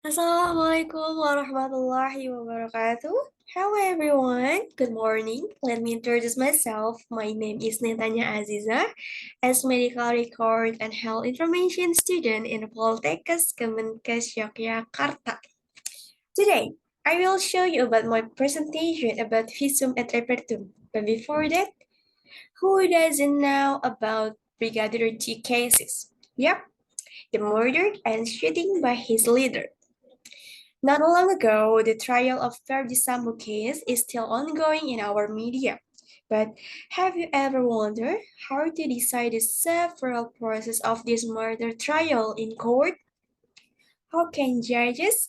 Assalamualaikum warahmatullahi wabarakatuh. Hello everyone, good morning. Let me introduce myself. My name is Netanya Aziza, as medical record and health information student in Poltekkes Kemenkes Yogyakarta. Today, I will show you about my presentation about Visum et Repertum. But before that, who doesn't know about Brigadier T cases? Yep, the murder and shooting by his leader. Not long ago, the trial of Ferdi Sambo case is still ongoing in our media. But have you ever wondered how to decide the several process of this murder trial in court? How can judges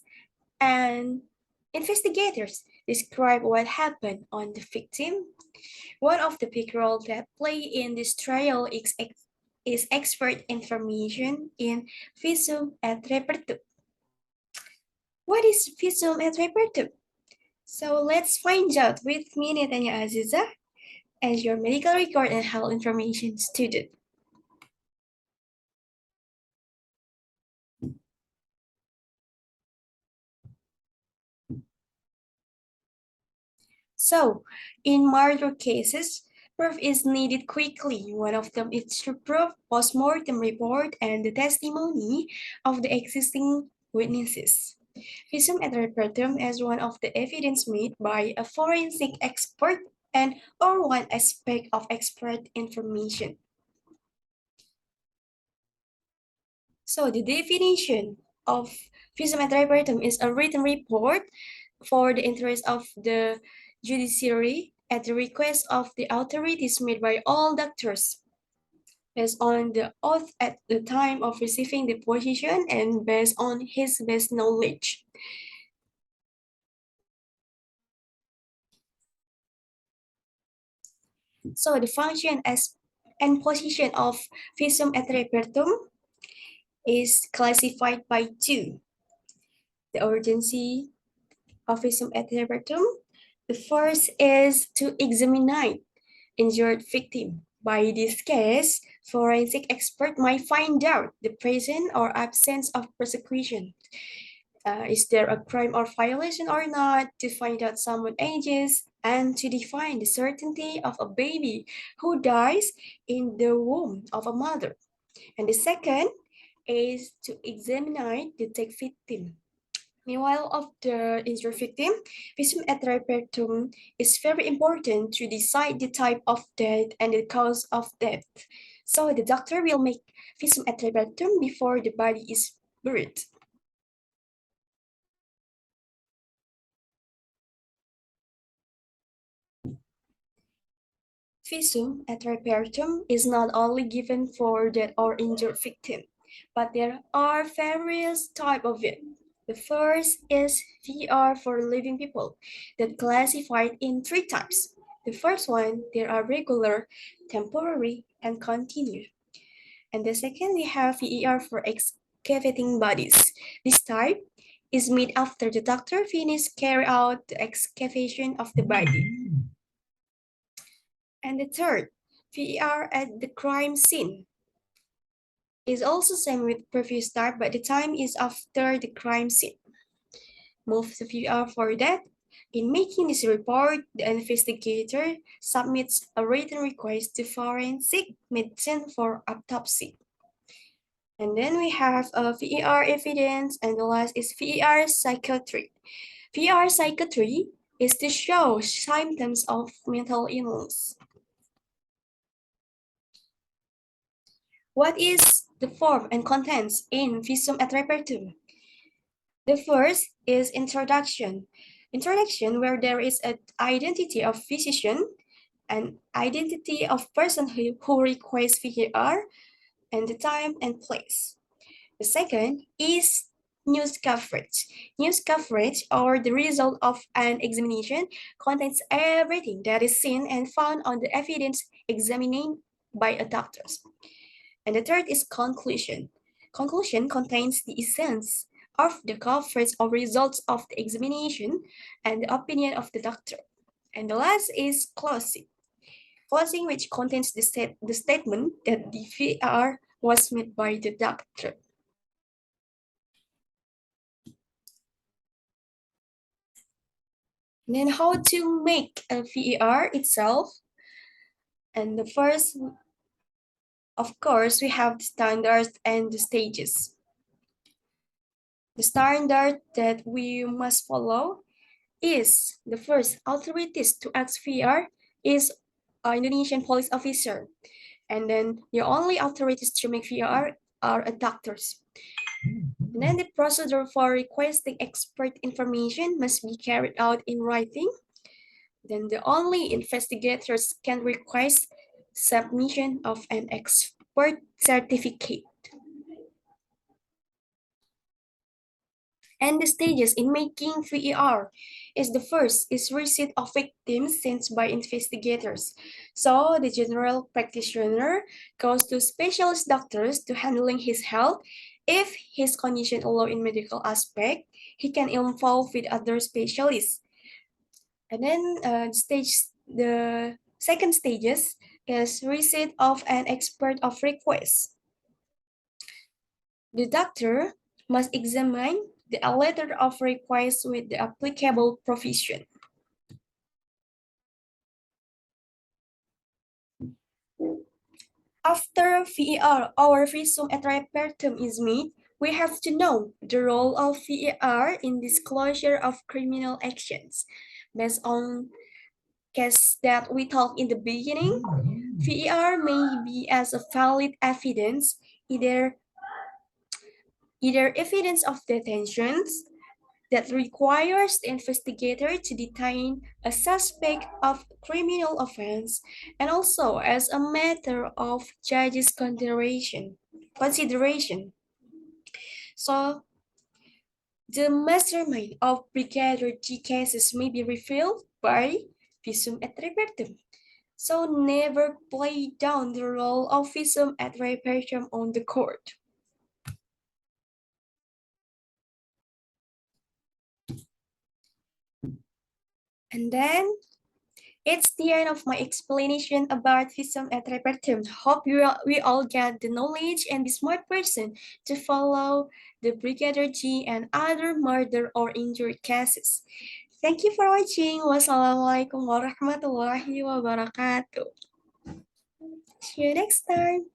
and investigators describe what happened on the victim? One of the big roles that play in this trial is expert information in Visum et Repertum. What is Visum et Repertum? So let's find out with me, Netanya Aziza, as your medical record and health information student. So, in murder cases, proof is needed quickly. One of them is to prove post-mortem report and the testimony of the existing witnesses. Visum et repertum is one of the evidence made by a forensic expert and or one aspect of expert information. So the definition of Visum et repertum is a written report for the interest of the judiciary at the request of the authorities made by all doctors based on the oath at the time of receiving the position and based on his best knowledge. So the function as and position of Visum et repertum is classified by two: the urgency of Visum et repertum. The first is to examine injured victim. By this case, forensic expert might find out the presence or absence of persecution. Is there a crime or violation or not, to find out someone's ages, and to define the certainty of a baby who dies in the womb of a mother. And the second is to examine the dead victim. Meanwhile, of the injured victim, visum et repertum is very important to decide the type of death and the cause of death. So the doctor will make visum et repertum before the body is buried. Visum et repertum is not only given for dead or injured victim, but there are various types of it. The first is VR for living people, that classified in three types. The first one, there are regular, temporary, and continuous. And the second, we have VER for excavating bodies. This type is made after the doctor finishes carry out the excavation of the body. And the third, VER at the crime scene, is also same with previous type, but the time is after the crime scene. Move to VER for that. In making this report, the investigator submits a written request to forensic medicine for autopsy. And then we have a VER evidence, and the last is VER psychiatry. VER psychiatry is to show symptoms of mental illness. What is the form and contents in Visum et Repertum? The first is introduction. Introduction, where there is an identity of physician, an identity of person who requests VER, and the time and place. The second is news coverage. News coverage, or the result of an examination, contains everything that is seen and found on the evidence examined by a doctor. And the third is conclusion. Conclusion contains the essence of the coverage or results of the examination and the opinion of the doctor. And the last is closing. Closing, which contains the statement that the VR was made by the doctor. Then how to make a VER itself. And the first, of course, we have the standards and the stages. The standard that we must follow is the first authorities to ask VER is Indonesian police officer. And then the only authorities to make VER are doctors. And then the procedure for requesting expert information must be carried out in writing. Then the only investigators can request submission of an expert certificate. And the stages in making VER is the first is receipt of victims sent by investigators. So the general practitioner goes to specialist doctors to handling his health. If his condition allow in medical aspect, he can involve with other specialists. And then the second stages is receipt of an expert of request. The doctor must examine the letter of request with the applicable provision. After VER or Visum et Repertum is made, we have to know the role of VER in disclosure of criminal actions. Based on case that we talked in the beginning, VER may be as a valid evidence, either evidence of detentions that requires the investigator to detain a suspect of criminal offense, and also as a matter of judge's consideration. So the mastermind of Brigadier G cases may be revealed by Visum et Repertum. So never play down the role of Visum et Repertum on the court. And then it's the end of my explanation about Visum et Repertum. Hope we all get the knowledge and the smart person to follow the Brigadier G and other murder or injury cases. Thank you for watching. Wassalamualaikum warahmatullahi wabarakatuh. See you next time.